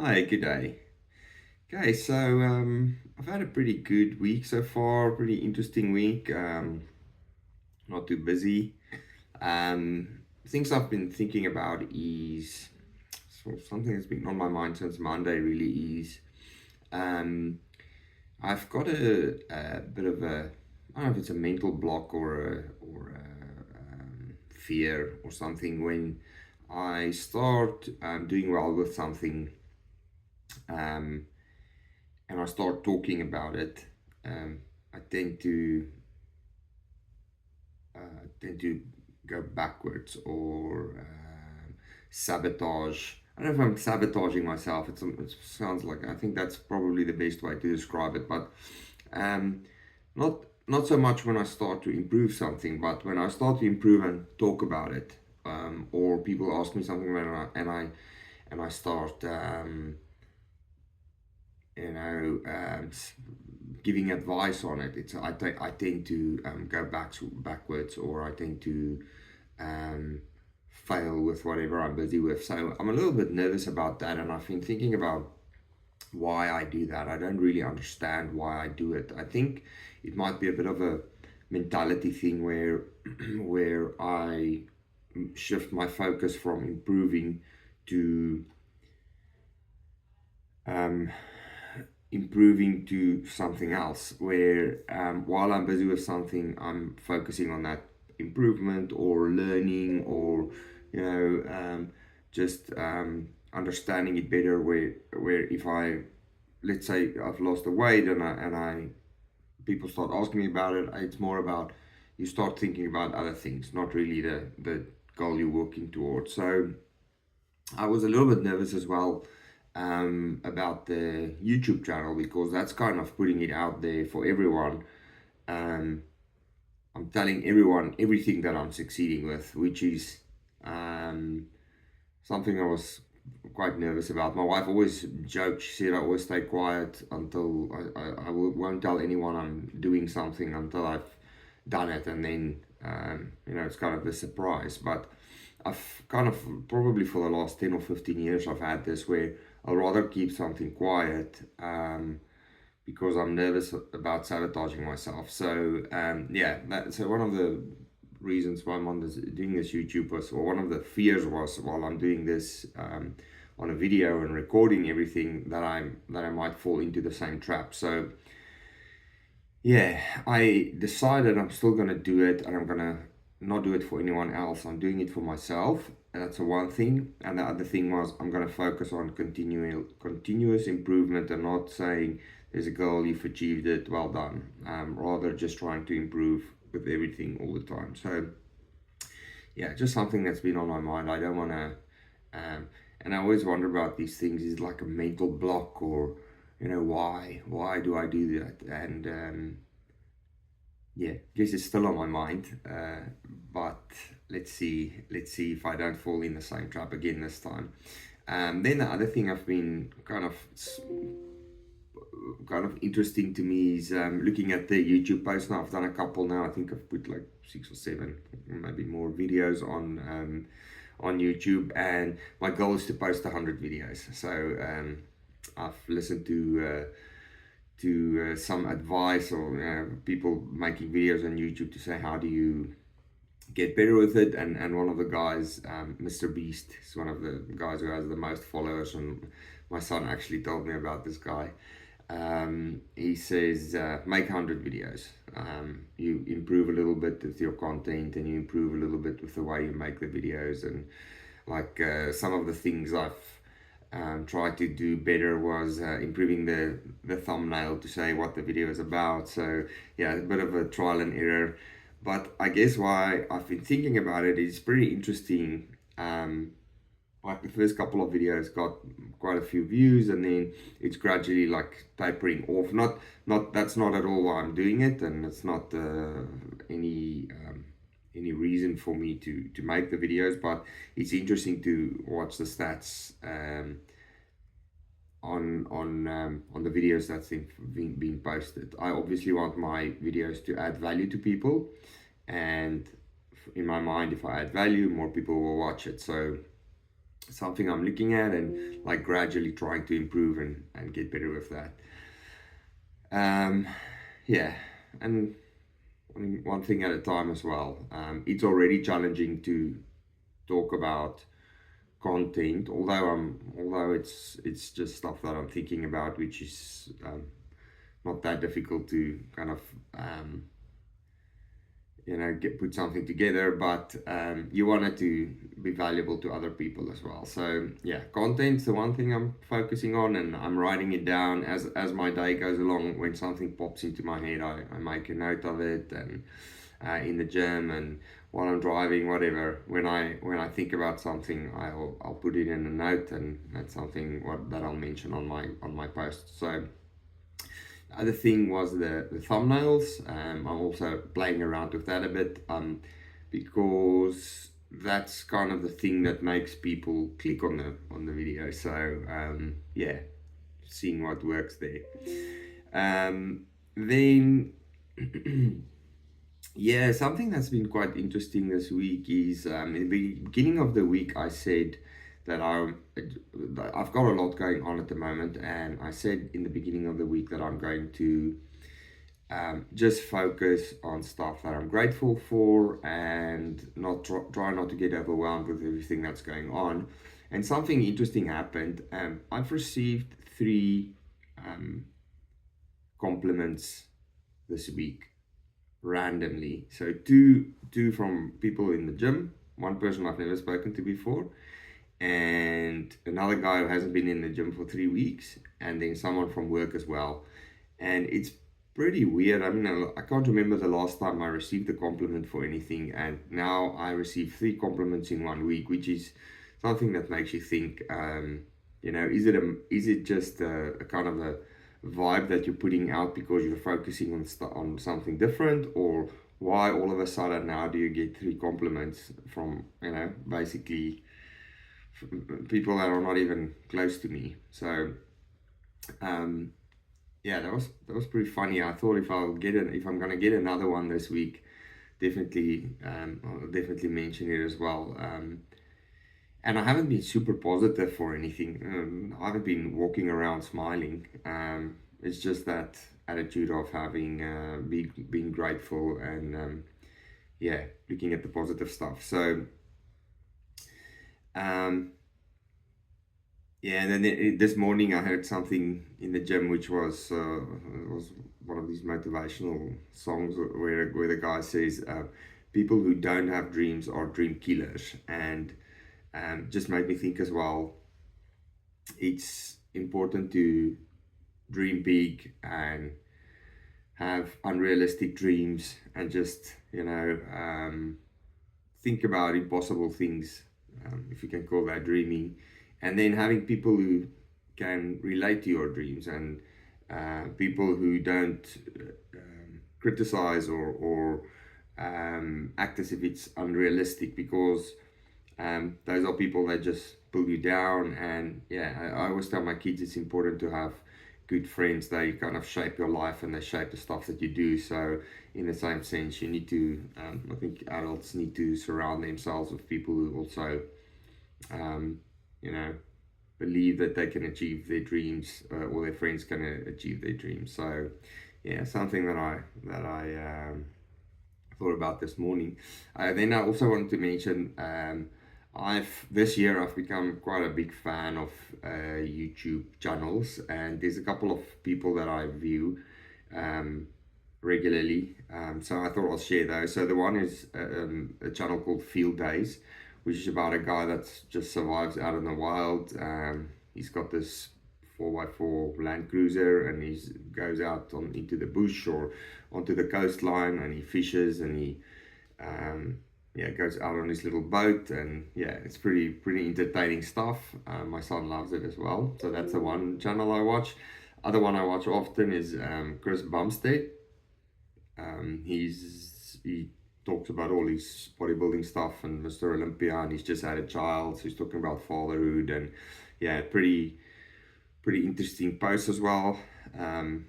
Hi, good day. Okay, so I've had a pretty good week so far, pretty interesting week. Not too busy. Things I've been thinking about is something that's been on my mind since Monday. Really is um, I've got a bit of a, I don't know if it's a mental block or a fear or something when I start doing well with something. Um, and I start talking about it, I tend to go backwards or sabotage. I don't know if I'm sabotaging myself. It sounds like I think that's probably the best way to describe it. But um, not so much when I start to improve something, but when I start to improve and talk about it, or people ask me something and I start giving advice on it. I tend to go backwards, or I tend to um, fail with whatever I'm busy with. So I'm a little bit nervous about that, and I've been thinking about why I do that. I don't really understand why I do it. I think it might be a bit of a mentality thing where where I shift my focus from improving to um, improving to something else where while I'm busy with something, I'm focusing on that improvement or learning or you know just understanding it better where if I, let's say I've lost the weight and I people start asking me about it, it's more about you start thinking about other things, not really the goal you're working towards. So I was a little bit nervous as well about the YouTube channel because that's kind of putting it out there for everyone. Um, I'm telling everyone everything that I'm succeeding with, which is um, something I was quite nervous about. My wife always joked, she said I always stay quiet until won't tell anyone I'm doing something until I've done it, and then it's kind of a surprise. But I've kind of probably for the last 10 or 15 years I've had this where I'd rather keep something quiet because I'm nervous about sabotaging myself. So so one of the reasons why I'm doing this YouTube was, or one of the fears was, while I'm doing this on a video and recording everything, that I might fall into the same trap. So yeah, I decided I'm still gonna do it, and I'm gonna not do it for anyone else. I'm doing it for myself, and that's the one thing. And the other thing was I'm gonna focus on continuous improvement, and not saying there's a goal, you've achieved it, well done. Rather just trying to improve with everything all the time. So yeah, just something that's been on my mind. I don't wanna, and I always wonder about these things. Is it like a mental block, or why do I do that? And yeah, guess it's still on my mind. But let's see if I don't fall in the same trap again this time. Then the other thing I've been kind of interesting to me is looking at the YouTube posts. Now I've done a couple now. I think I've put like 6 or 7, maybe more videos on YouTube, and my goal is to post 100 videos. So I've listened to some advice or people making videos on YouTube to say how do you get better with it, and one of the guys, Mr. Beast, is one of the guys who has the most followers, and my son actually told me about this guy. He says make 100 videos. You improve a little bit with your content, and you improve a little bit with the way you make the videos, and like some of the things I've tried to do better was improving the thumbnail to say what the video is about. So yeah, a bit of a trial and error. But I guess why I've been thinking about it is pretty interesting. Like the first couple of videos got quite a few views, and then it's gradually like tapering off. Not that's not at all why I'm doing it, and it's not any reason for me to make the videos. But it's interesting to watch the stats on the videos that's being posted. I obviously want my videos to add value to people, and in my mind, if I add value, more people will watch it. So something I'm looking at and like gradually trying to improve and get better with that. Um, yeah, and one thing at a time as well. It's already challenging to talk about content, although it's just stuff that I'm thinking about, which is not that difficult to kind of um, get put something together, but you want it to be valuable to other people as well. So yeah, content's the one thing I'm focusing on, and I'm writing it down as my day goes along. When something pops into my head, I make a note of it, and in the gym and while I'm driving, whatever. When I think about something, I'll put it in a note, and that's something that I'll mention on my post. So the other thing was the thumbnails. I'm also playing around with that a bit, because that's kind of the thing that makes people click on the video. So yeah, seeing what works there. Then yeah, something that's been quite interesting this week is in the beginning of the week I said that I've got a lot going on at the moment, and I said in the beginning of the week that I'm going to just focus on stuff that I'm grateful for and not try not to get overwhelmed with everything that's going on. And something interesting happened. I've received three um, compliments this week randomly. So two from people in the gym, one person I've never spoken to before, and another guy who hasn't been in the gym for 3 weeks, and then someone from work as well. And it's pretty weird. I mean, I can't remember the last time I received a compliment for anything, and now I received three compliments in 1 week, which is something that makes you think. Is it just a kind of a vibe that you're putting out because you're focusing on something different, or why all of a sudden now do you get three compliments from basically people that are not even close to me? So um, yeah, that was pretty funny. I thought if I'm gonna get another one this week, I'll definitely mention it as well. And I haven't been super positive for anything. I haven't been walking around smiling. It's just that attitude of having being grateful and yeah, looking at the positive stuff. So um, yeah, and then this morning I heard something in the gym which was one of these motivational songs where the guy says, "People who don't have dreams are dream killers," and just made me think as well. It's important to dream big and have unrealistic dreams, and just think about impossible things, if you can call that dreaming, and then having people who can relate to your dreams, and people who don't criticize or act as if it's unrealistic, because those are people that just pull you down. And yeah, I always tell my kids it's important to have good friends. They kind of shape your life and they shape the stuff that you do. So in the same sense, you need to I think adults need to surround themselves with people who also um, you know believe that they can achieve their dreams, or their friends can achieve their dreams. So yeah, something that I thought about this morning. Then I also wanted to mention, I've this year I've become quite a big fan of YouTube channels, and there's a couple of people that I view um, regularly. So I thought I'll share those. So the one is a channel called Field Days, which is about a guy that just survives out in the wild. He's got this 4x4 Land Cruiser, and he goes out into the bush or onto the coastline, and he fishes, and he um, yeah, goes out on his little boat, and yeah, it's pretty entertaining stuff. My son loves it as well, so that's the one channel I watch. Other one I watch often is Chris Bumstead. He talks about all his bodybuilding stuff and Mr. Olympia, and he's just had a child, so he's talking about fatherhood, and yeah, pretty interesting posts as well. Um,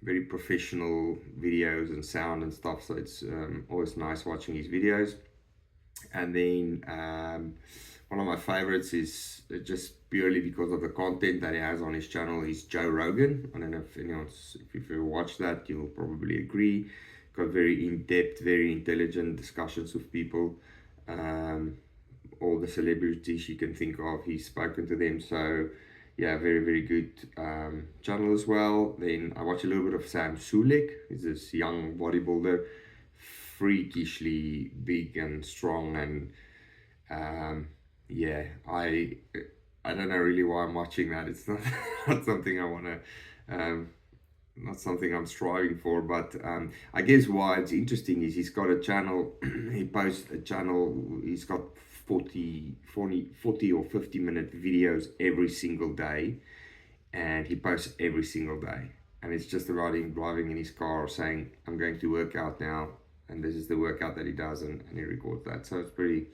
Very professional videos and sound and stuff, so it's always nice watching his videos. And then one of my favorites is just purely because of the content that he has on his channel is Joe Rogan. I don't know if anyone's, if you've ever watched that, you'll probably agree. Got very in-depth, very intelligent discussions with people. Um, all the celebrities you can think of, he's spoken to them. So yeah, very, very good channel as well. Then I watch a little bit of Sam Sulek. He's this young bodybuilder, freakishly big and strong, and um, yeah, I don't know really why I'm watching that. It's not not something I want to, not something I'm striving for. But I guess why it's interesting is he's got a channel. He posts a channel. He's got 40 or 50-minute videos every single day, and he posts every single day. And it's just about him driving in his car saying, "I'm going to work out now," and this is the workout that he does, and he records that. So it's pretty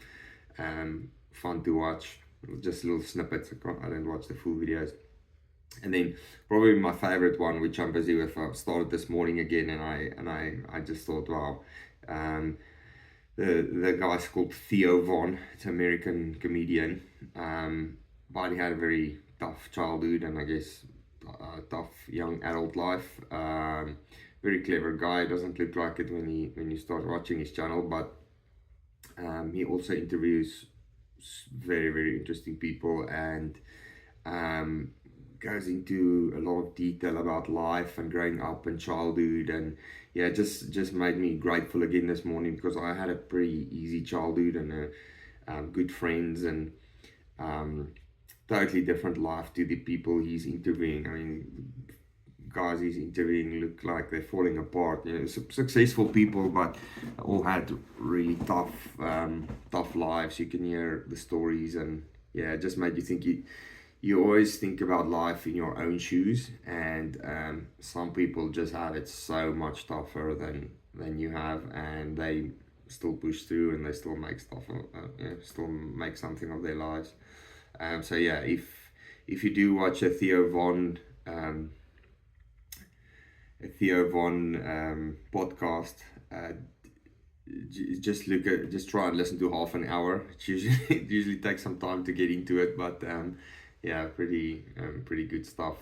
fun to watch. Just little snippets. I don't watch the full videos. And then probably my favorite one, which I'm busy with, I started this morning again, and I just thought, wow, um, the guy's called Theo Von. It's an American comedian, but he had a very tough childhood and I guess tough young adult life. Very clever guy. Doesn't look like it when you start watching his channel, but he also interviews very, very interesting people, and um, goes into a lot of detail about life and growing up and childhood. And yeah, just made me grateful again this morning because I had a pretty easy childhood and good friends, and um, totally different life to the people he's interviewing. I mean, guys he's interviewing look like they're falling apart. You know, successful people, but all had really tough lives. You can hear the stories, and yeah, it just made you think. You always think about life in your own shoes, and some people just have it so much tougher than you have, and they still push through and they still make stuff, still make something of their lives. So yeah, if you do watch um, a Theo Von podcast, uh, just try and listen to half an hour. It usually takes some time to get into it, but yeah, pretty good stuff.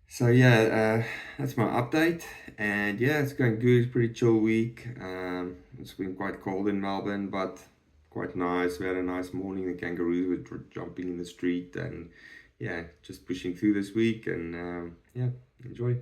So yeah, that's my update, and yeah, it's going good. It's pretty chill week. It's been quite cold in Melbourne, but quite nice. We had a nice morning. The kangaroos were jumping in the street, and yeah, just pushing through this week, and yeah, enjoy.